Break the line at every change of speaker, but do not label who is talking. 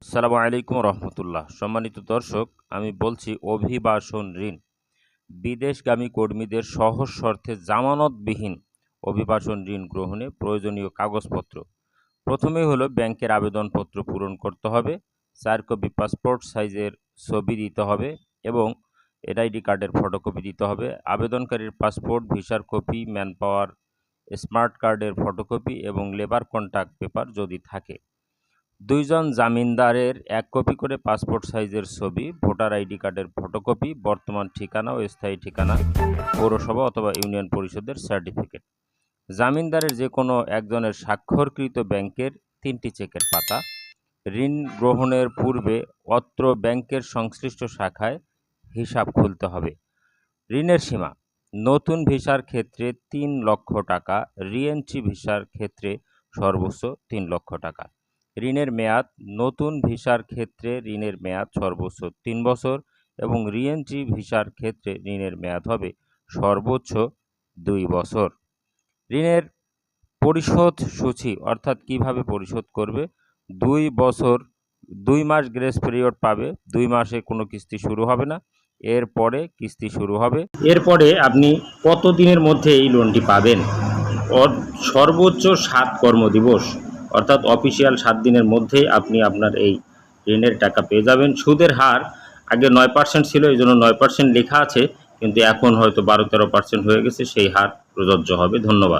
আসসালামু আলাইকুম রহমতুল্লাহ। সম্মানিত দর্শক, আমি বলছি অভিবাসন ঋণ। বিদেশগামী কর্মীদের সহজ শর্তে জামানতবিহীন অভিবাসন ঋণ গ্রহণে প্রয়োজনীয় কাগজপত্র। প্রথমেই হলো ব্যাংকের আবেদনপত্র পূরণ করতে হবে, 4 কপি পাসপোর্ট সাইজের ছবি দিতে হবে এবং এনআইডি কার্ডের ফটোকপি দিতে হবে। আবেদনকারীর পাসপোর্ট, ভিসার কপি, ম্যানপাওয়ার স্মার্ট কার্ডের ফটোকপি এবং লেবার কন্ট্রাক্ট পেপার যদি থাকে। 2 জন জামিনদারের 1 কপি করে পাসপোর্ট সাইজের ছবি, ভোটার আইডি কার্ডের ফটোকপি, বর্তমান ঠিকানা ও স্থায়ী ঠিকানা, পৌরসভা অথবা ইউনিয়ন পরিষদের সার্টিফিকেট। জামিনদারের যে কোনো একজনের স্বাক্ষরকৃত ব্যাংকের 3টি চেকের পাতা। ঋণ গ্রহণের পূর্বে অত্র ব্যাংকের সংশ্লিষ্ট শাখায় হিসাব খুলতে হবে। ঋণের সীমা: নতুন ভিসার ক্ষেত্রে 3 লক্ষ টাকা, রিএন্ট্রি ভিসার ক্ষেত্রে সর্বোচ্চ 3 লক্ষ টাকা। ঋণের মেয়াদ: নতুন ভিসার ক্ষেত্রে ঋণের মেয়াদ সর্বোচ্চ 3 বছর এবং রিএন্ট্রি ভিসার ক্ষেত্রে ঋণের মেয়াদ হবে সর্বোচ্চ 2 বছর। ঋণের পরিশোধ সূচি অর্থাৎ কিভাবে পরিশোধ করবে। 2 বছর 2 মাস গ্রেস পিরিয়ড পাবে। 2 মাসে কোনো কিস্তি শুরু হবে না, এরপরে কিস্তি শুরু হবে। এরপরে আপনি কত দিনের মধ্যে এই লোনটি পাবেন? সর্বোচ্চ 7 কর্মদিবস অর্থাৎ অফিসিয়াল 7 দিনের মধ্যেই আপনি আপনার এই ঋণের টাকা পেয়ে যাবেন। সুদের হার আগে 9% ছিল, এই জন্য 9% লেখা আছে, কিন্তু এখন হয়তো 12-13% হয়ে গেছে, সেই হার প্রযোজ্য হবে। ধন্যবাদ।